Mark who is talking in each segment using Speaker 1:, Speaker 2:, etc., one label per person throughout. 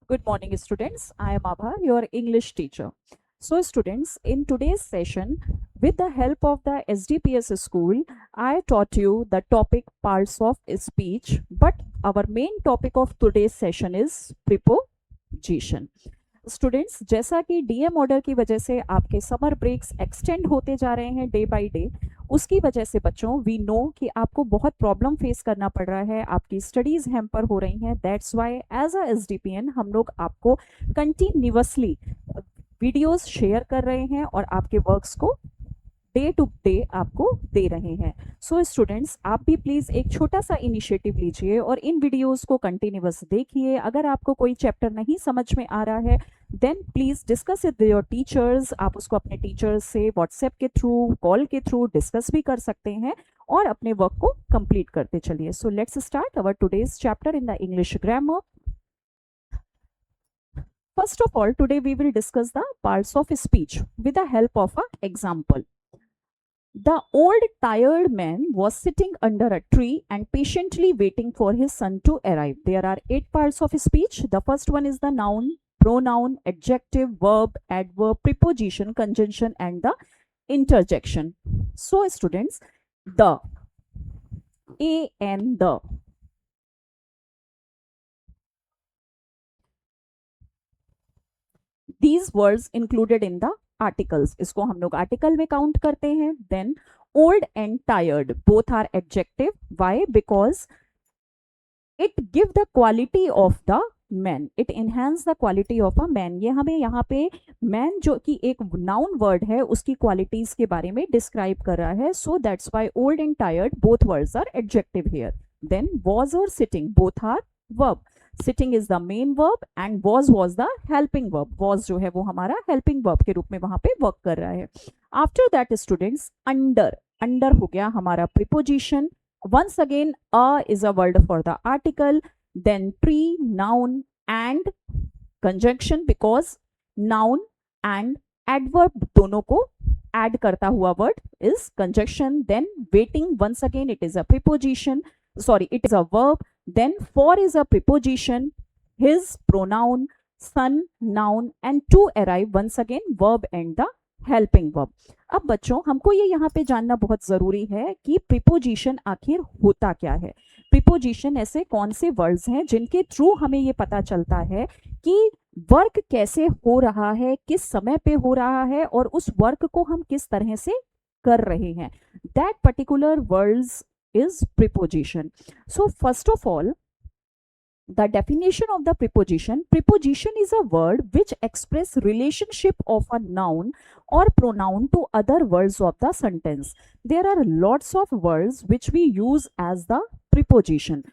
Speaker 1: Good morning, students. I am Abha, your English teacher. So, students, in today's session, with the help of the SDPS school, I taught you the topic parts of speech. But our main topic of today's session is preposition. Students, जैसा कि DM order की वजह से आपके summer breaks extend होते जा रहे हैं डे बाय डे, उसकी वजह से बच्चों वी नो कि आपको बहुत प्रॉब्लम फेस करना पड़ रहा है, आपकी स्टडीज हैम्पर हो रही हैं। दैट्स व्हाई एज अ एसडीपीएन हम लोग आपको कंटिन्यूअसली वीडियोस शेयर कर रहे हैं और आपके वर्क्स को डे टू डे आपको दे रहे हैं। सो स्टूडेंट्स, आप भी प्लीज एक छोटा सा इनिशिएटिव लीजिए और इन वीडियोस को कंटिन्यूअस देखिए। अगर आपको कोई चैप्टर नहीं समझ में आ रहा है then please discuss it with your teachers. आप उसको अपने टीचर्स से व्हाट्सएप के थ्रू, कॉल के थ्रू डिस्कस भी कर सकते हैं और अपने वर्क को कंप्लीट करते चलिए। So let's start our today's chapter in the English grammar. First of all, today we will discuss the parts of speech with the help of an example. The old tired man was sitting under a tree and patiently waiting for his son to arrive. There are 8 parts of speech. The first one is the noun, pronoun, adjective, verb, adverb, preposition, conjunction and the interjection. So students, the A and the these words included in the articles, इसको हम लोग article में count करते हैं। Then old and tired both are adjective. Why? Because it give the quality of the man, it enhance the quality of a man. ये हमें यहाँ पे मैन जो कि एक नाउन वर्ड है उसकी क्वालिटीज के बारे में डिस्क्राइब कर रहा है। So that's why old and tired both words are adjective here. Then was और sitting both are verb. Sitting is the main verb and was the helping verb. was जो है वो हमारा हेल्पिंग वर्ब के रूप में वहां पे वर्क कर रहा है। After that students, under, under हो गया हमारा preposition. once again a is a word for the article, then tree, noun and conjunction because noun and adverb दोनों को add करता हुआ word is conjunction. Then waiting, once again it is a preposition, sorry it is a verb. Then for is a preposition, his pronoun, son noun and to arrive once again verb and the helping verb. अब बच्चों हमको ये यहाँ पे जानना बहुत जरूरी है कि प्रीपोजिशन आखिर होता क्या है। प्रीपोजिशन ऐसे कौन से वर्ड्स हैं जिनके थ्रू हमें ये पता चलता है कि वर्क कैसे हो रहा है, किस समय पे हो रहा है और उस वर्क को हम किस तरह से कर रहे हैं। That particular words is preposition. So first of all, the definition of the preposition. Preposition is a word which express relationship of a noun or pronoun to other words of the sentence. There are lots of words which we use as the preposition.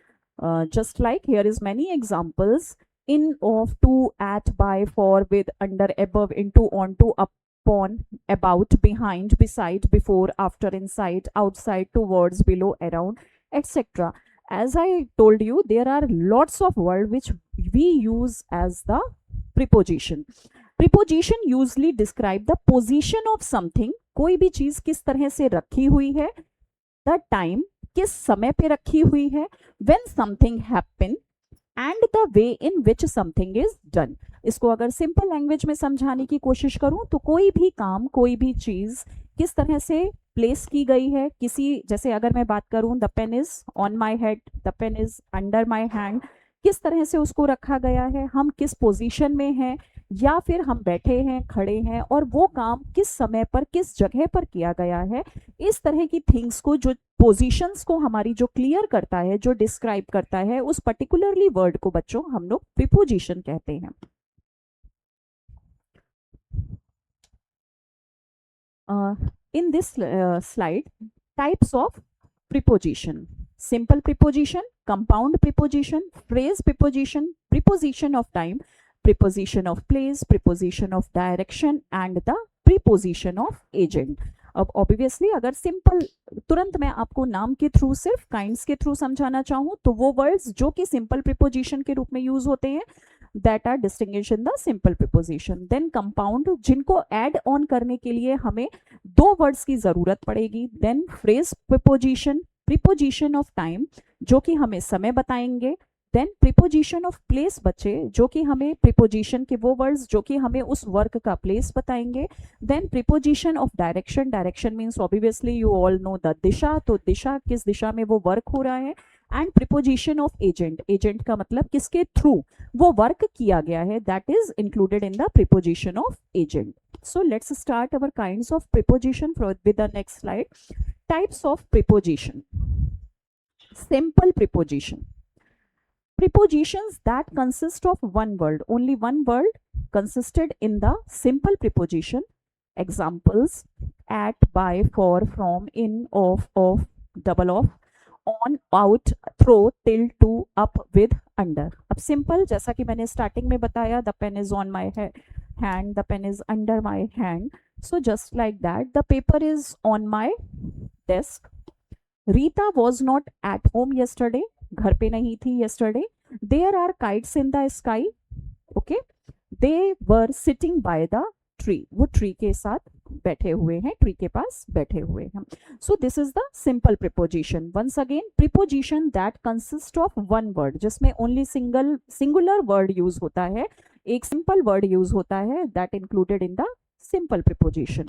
Speaker 1: Just like here is many examples: in, of, to, at, by, for, with, under, above, into, on, to, upon, about, behind, beside, before, after, inside, outside, towards, below, around, etc. As I told you, there are lots of words which we use as the preposition. Preposition usually describe the position of something. कोई भी चीज किस तरह से रखी हुई है, the time किस समय पे रखी हुई है, when something happen and the way in which something is done. इसको अगर सिंपल लैंग्वेज में समझाने की कोशिश करूं तो कोई भी काम, कोई भी चीज किस तरह से प्लेस की गई है। किसी, जैसे अगर मैं बात करूं the pen is on my head, the pen is under my hand, किस तरह से उसको रखा गया है, हम किस पोजीशन में हैं या फिर हम बैठे हैं, खड़े हैं और वो काम किस समय पर किस जगह पर किया गया है। इस तरह की थिंग्स को, जो पोजीशंस को हमारी जो क्लियर करता है, जो डिस्क्राइब करता है, उस पर्टिकुलरली वर्ड को बच्चों हम लोग प्रीपोजिशन कहते हैं। In this slide, types of preposition: simple preposition, compound preposition, phrase preposition, preposition of time, preposition of place, preposition of direction and the preposition of agent. अब ऑब्वियसली अगर सिंपल तुरंत मैं आपको नाम के थ्रू, सिर्फ काइंड्स के थ्रू समझाना चाहूँ तो वो वर्ड्स जो कि सिंपल प्रीपोजिशन के रूप में यूज होते हैं that are distinguished in the simple preposition. Then compound, जिनको add on करने के लिए हमें 2 words की जरूरत पड़ेगी. Then phrase preposition, preposition of time जो कि हमें समय बताएंगे. देन प्रीपोजिशन ऑफ प्लेस बच्चे, जो कि हमें प्रीपोजिशन के वो वर्ड्स जो कि हमें उस वर्क का प्लेस बताएंगे. Then preposition of direction, direction means obviously you all know the दिशा, तो दिशा किस दिशा में वो वर्क हो रहा है. And preposition of agent, agent का मतलब किसके थ्रू वो वर्क किया गया है, that is included in the preposition of agent. So let's start our kinds of preposition with the next slide. Types of preposition. Simple preposition. Prepositions that consist of one word, only one word consisted in the simple preposition. Examples: at, by, for, from, in, of, double of, on, out, through, till, to, up, with, under. अब simple जैसा कि मैंने starting में बताया, the pen is on my hand, the pen is under my hand. So just like that, the paper is on my desk. Rita was not at home yesterday. घर पे नहीं थी yesterday. There are kites in the sky. Okay. They were sitting by the tree. वो tree के साथ बैठे हुए हैं, tree के पास बैठे हुए हैं. So this is the simple preposition. Once again, preposition that consist of one word, जिसमें only singular word use होता है, एक simple word use होता है, that included in the simple preposition.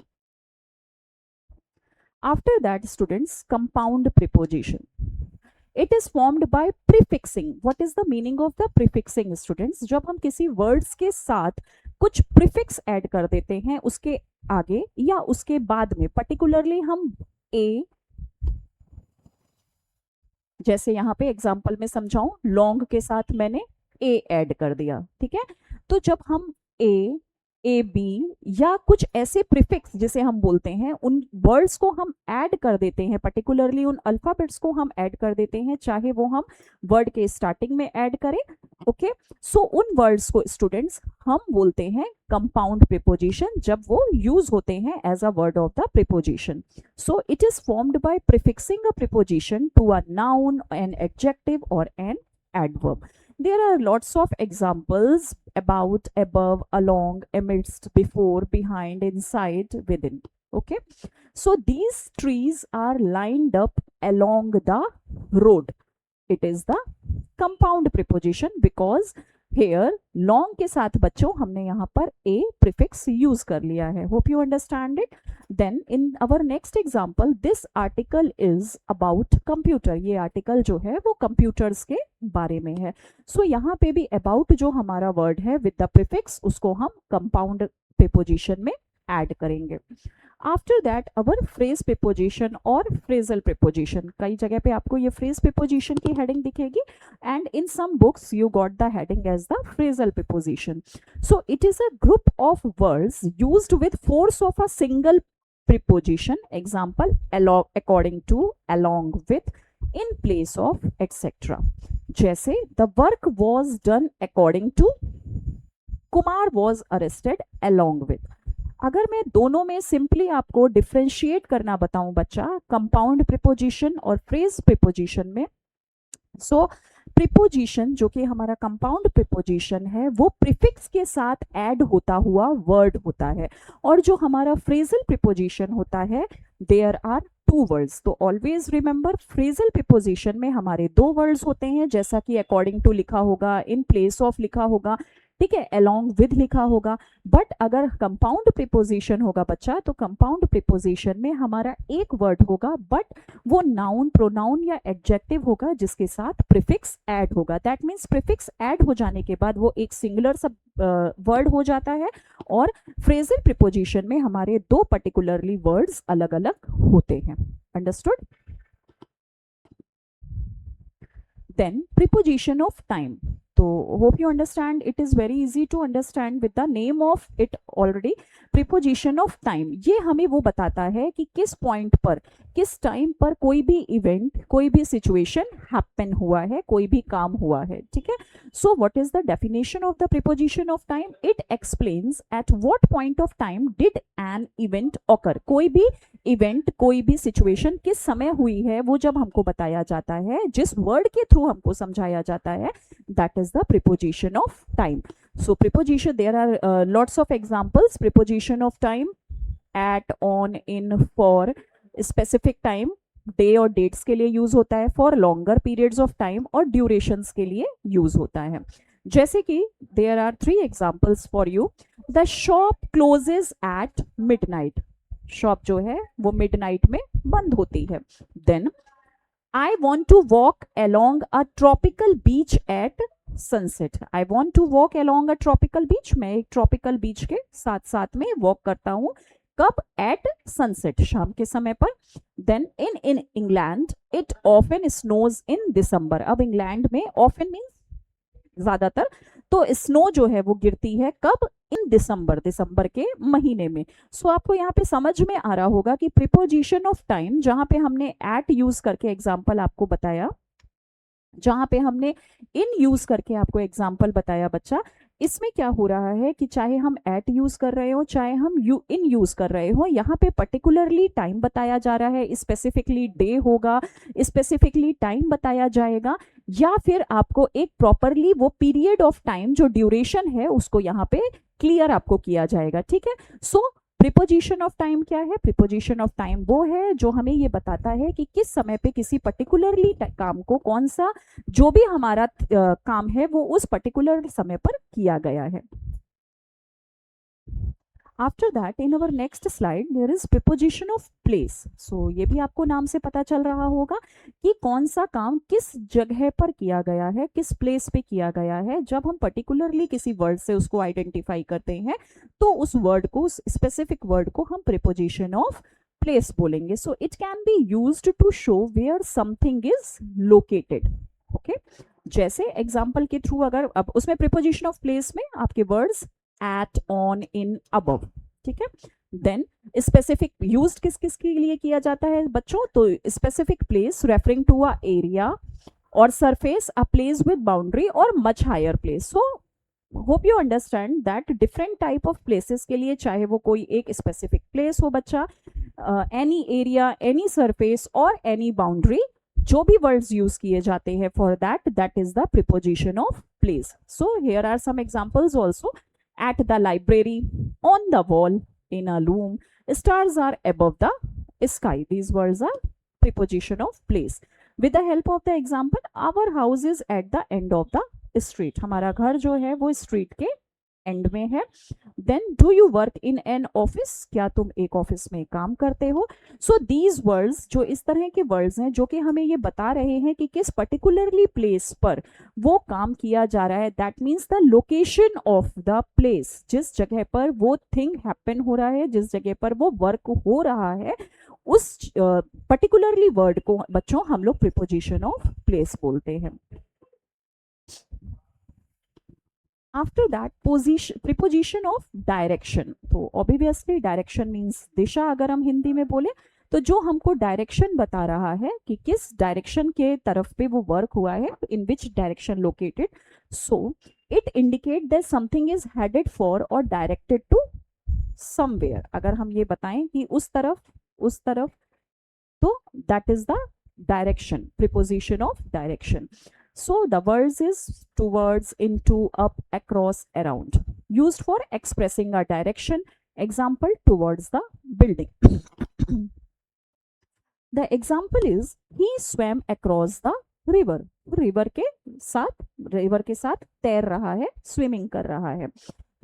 Speaker 1: After that, students, compound preposition. It is formed by prefixing. What is the meaning of the prefixing, students? जब हम किसी words के साथ कुछ prefix add कर देते हैं उसके आगे या उसके बाद में, particularly हम a, जैसे यहाँ पे एग्जाम्पल में समझाऊं, लॉन्ग के साथ मैंने a ऐड कर दिया, ठीक है. तो जब हम ए बी या कुछ ऐसे प्रीफिक्स जिसे हम बोलते हैं, उन वर्ड्स को हम ऐड कर देते हैं, पर्टिकुलरली उन अल्फाबेट्स को हम ऐड कर देते हैं, चाहे वो हम वर्ड के स्टार्टिंग में ऐड करें. ओके, सो उन वर्ड्स को स्टूडेंट्स हम बोलते हैं कंपाउंड प्रीपोजिशन, जब वो यूज होते हैं as a word of the preposition. So it is formed by prefixing a preposition to a noun, an adjective और an adverb. There are lots of examples: about, above, along, amidst, before, behind, inside, within. Okay, so these trees are lined up along the road. It is the compound preposition because here long के साथ बच्चों हमने यहाँ पर a prefix use कर लिया है. Hope you understand it. Then in our next example, this article is about computer. ये article जो है वो computers के बारे में है. So यहाँ पे भी about जो हमारा word है with the prefix, उसको हम compound preposition में add करेंगे. After that, our phrase preposition और phrasal preposition. कई जगह पे आपको ये phrase preposition की heading दिखेगी, and in some books you got the heading as the phrasal preposition. So it is a group of words used with force of a single preposition. Example: along, according to, along with, in place of, etc. जैसे the work was done according to, Kumar was arrested along with. अगर मैं दोनों में simply आपको differentiate करना बताऊं बच्चा, compound preposition और फ्रेज प्रीपोजिशन में, सो प्रीपोजिशन जो कि हमारा कंपाउंड प्रीपोजिशन है वो प्रीफिक्स के साथ ऐड होता हुआ वर्ड होता है, और जो हमारा फ्रेजल प्रीपोजिशन होता है देयर आर टू वर्ड्स. तो ऑलवेज रिमेंबर, फ्रेजल प्रीपोजिशन में हमारे दो वर्ड्स होते हैं, जैसा कि अकॉर्डिंग टू लिखा होगा, इन प्लेस ऑफ लिखा होगा, ठीक है, along with लिखा होगा. बट अगर कंपाउंड प्रीपोजिशन होगा बच्चा, तो कंपाउंड प्रीपोजिशन में हमारा एक वर्ड होगा, बट वो नाउन, प्रोनाउन या एडजेक्टिव होगा जिसके साथ प्रीफिक्स ऐड होगा. दैट मीन्स प्रीफिक्स ऐड हो जाने के बाद वो एक सिंगुलर सब वर्ड हो जाता है, और फ्रेजल प्रीपोजिशन में हमारे दो पर्टिकुलरली वर्ड्स अलग अलग होते हैं. Understood? Then preposition of time. तो hope you understand, it is very easy to understand with the name of it already. Preposition of time, ये हमें वो बताता है कि किस पॉइंट पर, किस टाइम पर कोई भी इवेंट, कोई भी सिचुएशन हैपन हुआ है, कोई भी काम हुआ है, ठीक है. So what is the definition of the preposition of time? It explains at what point of time did an event occur. कोई भी इवेंट, कोई भी सिचुएशन किस समय हुई है, वो जब हमको बताया जाता है, जिस वर्ड के थ्रू हमको समझाया जाता है, that is the preposition of time. So preposition, there are lots of examples. Preposition of time: at, on, in, for, specific time, day और डेट्स के लिए यूज होता है, for longer periods of time और ड्यूरेशंस के लिए use होता है। जैसे कि there are 3 examples for you. The shop closes at midnight, shop जो है वो मिडनाइट में बंद होती है। Then I want to walk along a tropical beach at sunset, I want to walk along a tropical beach, मैं एक tropical बीच के साथ साथ में वॉक करता हूँ, कब? एट सनसेट, शाम के समय पर। Then in England it often snows in December, अब इंग्लैंड में ऑफन मीन्स ज्यादातर, तो स्नो जो है वो गिरती है कब? इन दिसंबर, दिसंबर के महीने में। सो आपको यहाँ पे समझ में आ रहा होगा कि प्रीपोजिशन ऑफ टाइम, जहां पे हमने एट यूज करके एग्जाम्पल आपको बताया, जहां पे हमने इन यूज करके आपको एग्जाम्पल बताया बच्चा, इसमें क्या हो रहा है कि चाहे हम एट यूज कर रहे हो चाहे हम इन यूज कर रहे हो, यहाँ पे पर्टिकुलरली टाइम बताया जा रहा है, स्पेसिफिकली डे होगा, स्पेसिफिकली टाइम बताया जाएगा, या फिर आपको एक प्रॉपरली वो पीरियड ऑफ टाइम जो ड्यूरेशन है उसको यहाँ पे क्लियर आपको किया जाएगा। ठीक है। सो प्रीपोजिशन ऑफ टाइम क्या है? प्रीपोजिशन ऑफ टाइम वो है जो हमें ये बताता है कि किस समय पे किसी पर्टिकुलरली काम को, कौन सा जो भी हमारा काम है वो उस पर्टिकुलर समय पर किया गया है। After that in our next slide there is preposition of place. So ये भी आपको नाम से पता चल रहा होगा कि कौन सा काम किस जगह पर किया गया है, किस प्लेस पे किया गया है। जब हम पर्टिकुलरली किसी वर्ड से उसको आइडेंटिफाई करते हैं तो उस वर्ड को, उस स्पेसिफिक वर्ड को हम प्रीपोजिशन ऑफ प्लेस बोलेंगे। So it can be used to show where something is located. Okay, जैसे एग्जाम्पल के थ्रू, अगर अब उसमें प्रीपोजिशन ऑफ प्लेस में आपके words at, on, in, above, ठीक है। देन स्पेसिफिक यूज्ड किस किस के लिए किया जाता है बच्चों? तो specific place referring to a area और surface, a place with boundary और much higher place. So hope you understand that different type of places के लिए, चाहे वो कोई एक स्पेसिफिक प्लेस हो बच्चा, एनी एरिया, एनी सरफेस और एनी बाउंड्री, जो भी वर्ड्स यूज किए जाते हैं for that is the preposition of place. So here are some examples also. At the library, on the wall, in a room, stars are above the sky. These words are preposition of place. With the help of the example, our house is at the end of the street. हमारा घर जो है वो street के end में है। Then do you work in an office, क्या तुम एक ऑफिस में काम करते हो? सो दीज वर्ड्स, जो इस तरह के वर्ड्स हैं जो कि हमें ये बता रहे हैं कि किस पर्टिकुलरली प्लेस पर वो काम किया जा रहा है, that means the location of the place, जिस जगह पर वो थिंग हैपन हो रहा है, जिस जगह पर वो वर्क हो रहा है, उस पर्टिकुलरली वर्ड को बच्चों हम लोग प्रीपोजिशन ऑफ प्लेस बोलते हैं। After that preposition of direction. तो ऑब्वियसली डायरेक्शन मीन्स दिशा, अगर हम हिंदी में बोले तो जो हमको डायरेक्शन बता रहा है कि किस डायरेक्शन के तरफ पे वो वर्क हुआ है, in which direction located. So it indicate that something is headed for और डायरेक्टेड टू समवेयर। अगर हम ये बताएं कि उस तरफ, उस तरफ, तो that is the direction, preposition of direction. So the words is towards, into, up, across, around, used for expressing a direction. Example, towards the building. The example is he swam across the river. River के साथ तैर रहा है, swimming कर रहा है।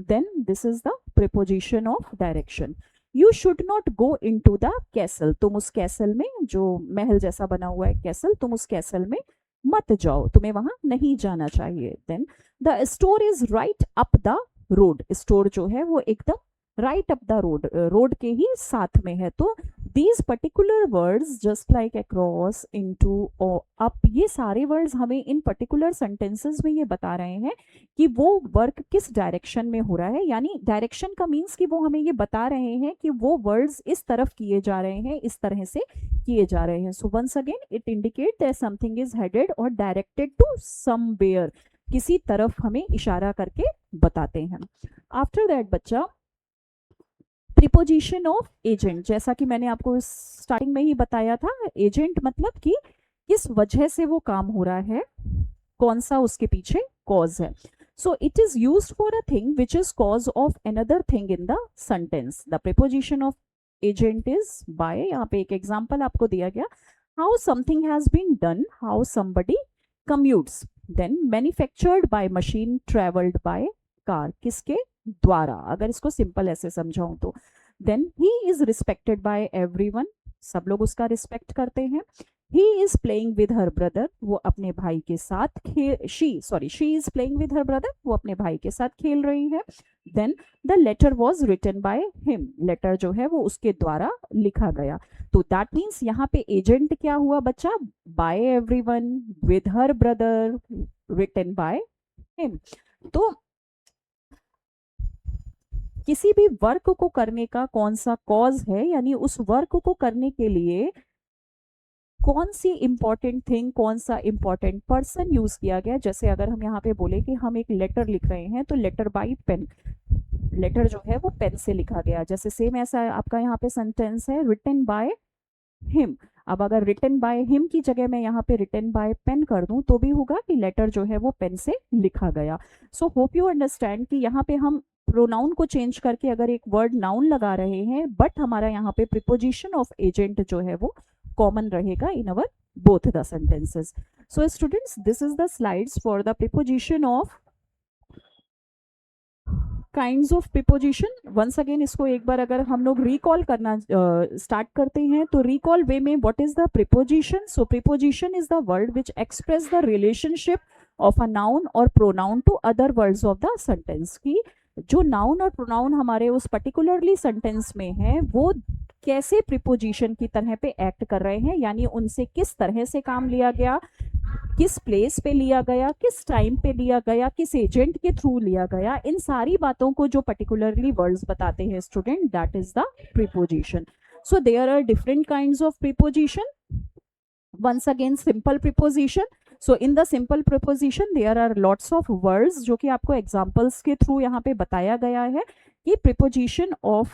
Speaker 1: Then this is the preposition of direction. You should not go into the castle. तुम उस कैसल में, जो महल जैसा बना हुआ है कैसल, तुम उस कैसल में मत जाओ, तुम्हें वहां नहीं जाना चाहिए। Then the store is right up the road. Store जो है वो एकदम right up the road, road के ही साथ में है। तो these particular words just like across, into और अप, ये सारे वर्ड्स हमें इन पर्टिकुलर सेंटेंसेस में ये बता रहे हैं कि वो वर्क किस डायरेक्शन में हो रहा है। यानी डायरेक्शन का मीन्स कि वो हमें ये बता रहे हैं कि वो वर्ड्स इस तरफ किए जा रहे हैं, इस तरह से किए जा रहे हैं। So once again it indicate that something is headed और डायरेक्टेड टू समवेयर, किसी तरफ हमें इशारा करके बताते हैं। आफ्टर दैट बच्चा प्रीपोजिशन ऑफ एजेंट। जैसा कि मैंने आपको स्टार्टिंग में ही बताया था, एजेंट मतलब कि किस वजह से वो काम हो रहा है, कौन सा उसके पीछे कॉज है। सो it is used for a thing which is cause of another thing in the sentence. The preposition of agent is by. यहाँ पे एक एग्जाम्पल आपको दिया गया, how something has been done, how somebody commutes. Then manufactured by machine, traveled by car, किसके द्वारा, अगर इसको सिंपल ऐसे समझाऊं तो. then he is respected by everyone, सब लोग उसका रिस्पेक्ट करते हैं. he is playing with her brother, वो अपने भाई के साथ she is playing with her brother, वो अपने भाई के साथ खेल रही है. then the letter was written by him, letter जो है वो उसके द्वारा लिखा गया. तो दैट मीन्स यहाँ पे एजेंट क्या हुआ बच्चा, by everyone, with her brother, written by him. तो किसी भी वर्क को करने का कौन सा कॉज है, यानी उस वर्क को करने के लिए कौन सी इंपॉर्टेंट थिंग, कौन सा इंपॉर्टेंट पर्सन यूज किया गया. जैसे अगर हम यहाँ पे बोले कि हम एक लेटर लिख रहे हैं तो लेटर बाय पेन, लेटर जो है वो पेन से लिखा गया. जैसे सेम ऐसा आपका यहाँ पे सेंटेंस है, रिटन बाय हिम. अब अगर रिटन बाय हिम की जगह मैं यहाँ पे रिटन बाय पेन कर दूं तो भी होगा कि लेटर जो है वो पेन से लिखा गया. सो होप यू अंडरस्टैंड कि यहाँ पे हम प्रोनाउन को चेंज करके अगर एक वर्ड नाउन लगा रहे हैं, बट हमारा यहाँ पे प्रिपोजिशन ऑफ एजेंट जो है वो कॉमन रहेगा in our both the sentences. So students, this is the slides for the preposition of kinds of preposition. Once again इसको एक बार अगर हम लोग रिकॉल करना स्टार्ट करते हैं तो रिकॉल वे में what is the preposition. So preposition is the word which express the relationship of a noun और pronoun to other words of the sentence. की जो नाउन और प्रोनाउन हमारे उस पर्टिकुलरली सेंटेंस में है वो कैसे प्रिपोजिशन की तरह पे एक्ट कर रहे हैं, यानी उनसे किस तरह से काम लिया गया, किस प्लेस पे लिया गया, किस टाइम पे लिया गया, किस एजेंट के थ्रू लिया गया. इन सारी बातों को जो पर्टिकुलरली वर्ड्स बताते हैं student, that is the preposition. So there are different kinds of preposition. Once again simple preposition. So in the simple preposition there are lots of words जो कि आपको एग्जांपल्स के थ्रू यहाँ पे बताया गया है कि प्रिपोजिशन ऑफ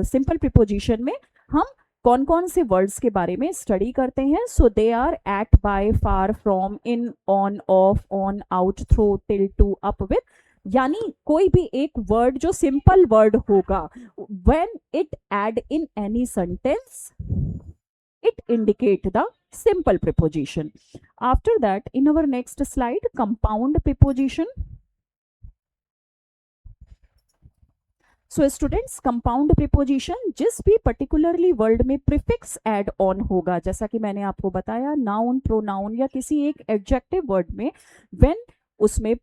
Speaker 1: सिंपल प्रिपोजिशन में हम कौन कौन से वर्ड्स के बारे में स्टडी करते हैं. So they are at, by, for, from, in, on, off, on, out, through, till, to, up, with. यानी कोई भी एक वर्ड जो सिंपल वर्ड होगा, when it add in any sentence it indicate the simple preposition. After that, in our next slide, compound preposition. So students, compound preposition जिस भी particularly word में prefix add on होगा, जैसा कि मैंने आपको बताया noun, pronoun या किसी एक adjective word में when उसमें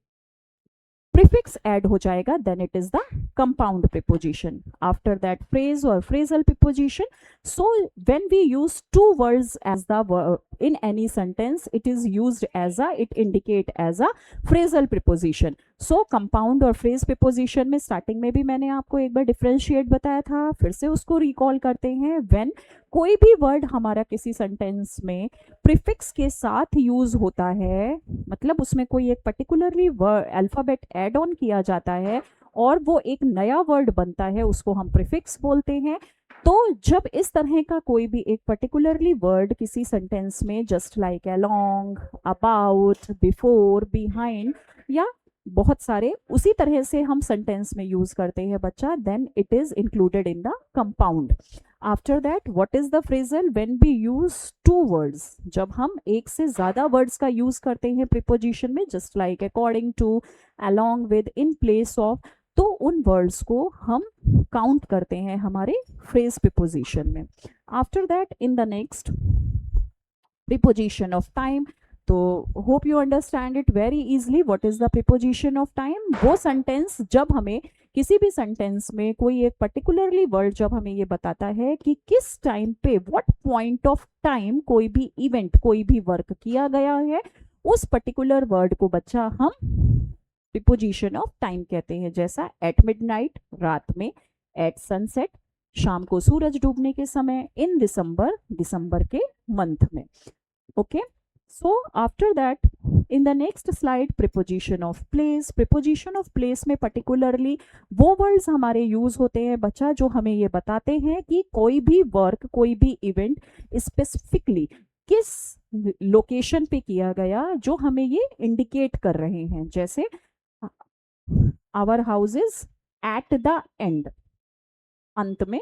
Speaker 1: prefix add हो जाएगा, then it is the compound preposition. After that, phrase or phrasal preposition. So when we use two words as the in any sentence, it is used as a, it indicate as a phrasal preposition. So compound और phrase preposition में starting में भी मैंने आपको एक बार differentiate बताया था, फिर से उसको recall करते हैं. when कोई भी वर्ड हमारा किसी सेंटेंस में प्रीफिक्स के साथ यूज होता है, मतलब उसमें कोई एक पर्टिकुलरली अल्फाबेट ऐड ऑन किया जाता है और वो एक नया वर्ड बनता है, उसको हम प्रीफिक्स बोलते हैं. तो जब इस तरह का कोई भी एक पर्टिकुलरली वर्ड किसी सेंटेंस में just like along, about, before, behind या बहुत सारे उसी तरह से हम सेंटेंस में यूज करते हैं बच्चा, then it is included in the compound. After that, what is the phrasal when we use two words, जब हम एक से ज्यादा वर्ड्स का यूज करते हैं प्रीपोजिशन में, just like according to, along with, in place of, तो उन वर्ड्स को हम काउंट करते हैं हमारे फ्रेज प्रीपोजिशन में. After that, in the next, preposition of time. तो hope you understand it very easily. What is the preposition of time? वो सेंटेंस जब हमें किसी भी सेंटेंस में कोई एक पर्टिकुलरली वर्ड जब हमें ये बताता है कि किस टाइम पे, व्हाट पॉइंट ऑफ टाइम कोई भी इवेंट, कोई भी वर्क किया गया है, उस पर्टिकुलर वर्ड को बच्चा हम प्रीपोजिशन ऑफ टाइम कहते हैं. जैसा एट मिडनाइट, रात में, एट सनसेट, शाम को सूरज डूबने के समय, इन दिसंबर, दिसंबर के मंथ में. Okay. So after that, in the next slide, preposition of place. preposition of place में particularly वो words हमारे use होते हैं बच्चा जो हमें ये बताते हैं कि कोई भी work, कोई भी event specifically किस लोकेशन पे किया गया, जो हमें ये indicate कर रहे हैं. जैसे our house is at the end, अंत में,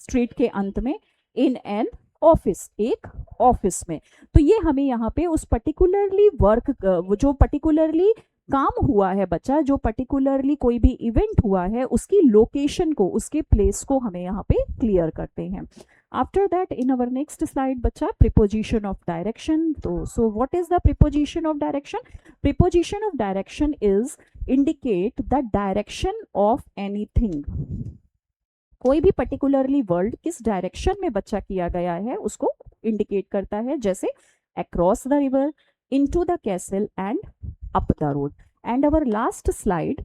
Speaker 1: स्ट्रीट के अंत में, in an ऑफिस, एक ऑफिस में। तो ये हमें यहाँ पे उस पर्टिकुलरली वर्क, वो जो पर्टिकुलरली काम हुआ है बच्चा, जो पर्टिकुलरली कोई भी इवेंट हुआ है, उसकी लोकेशन को, उसके प्लेस को हमें यहाँ पे क्लियर करते हैं। After that in our next slide बच्चा, प्रीपोजिशन ऑफ डायरेक्शन। तो so what is the preposition of direction? Preposition of direction is indicate the direction of anything. कोई भी पर्टिकुलरली वर्ड किस डायरेक्शन में बच्चा किया गया है उसको इंडिकेट करता है, जैसे across the river, into the castle and up the road. And our last slide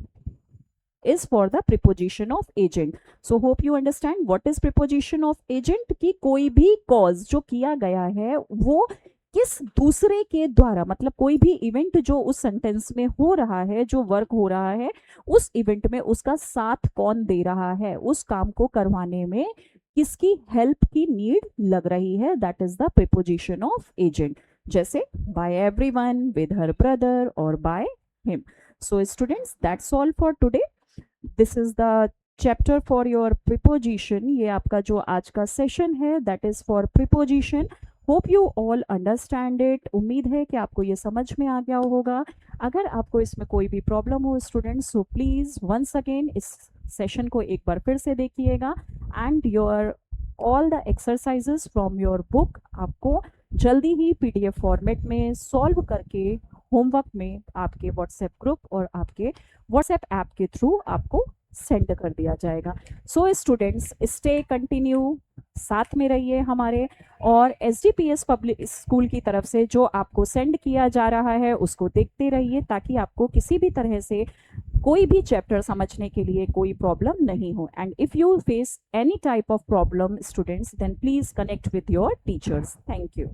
Speaker 1: is for the preposition of agent. So hope you understand what is preposition of agent, कि कोई भी cause जो किया गया है वो किस दूसरे के द्वारा, मतलब कोई भी इवेंट जो उस सेंटेंस में हो रहा है, जो वर्क हो रहा है, उस इवेंट में उसका साथ कौन दे रहा है, उस काम को करवाने में किसकी हेल्प की नीड लग रही है, that is the preposition of agent. जैसे by everyone, with her brother और by him. So students, that's all for today. This is the chapter for your preposition. ये आपका जो आज का सेशन है that is for preposition. Hope you all understand it. उम्मीद है कि आपको ये समझ में आ गया होगा। अगर आपको इसमें कोई भी प्रॉब्लम हो students, so please once again इस सेशन को एक बार फिर से देखिएगा। And your all the exercises from your book आपको जल्दी ही पीडीएफ फॉर्मेट में सॉल्व करके होमवर्क में आपके व्हाट्सएप ग्रुप और आपके व्हाट्सएप ऐप के थ्रू आपको सेंड कर दिया जाएगा। सो स्टूडेंट्स, स्टे कंटिन्यू, साथ में रहिए हमारे, और एसडीपीएस पब्लिक स्कूल की तरफ से जो आपको सेंड किया जा रहा है उसको देखते रहिए, ताकि आपको किसी भी तरह से कोई भी चैप्टर समझने के लिए कोई प्रॉब्लम नहीं हो। And if you face any type of problem students, then please connect with your teachers. Thank you.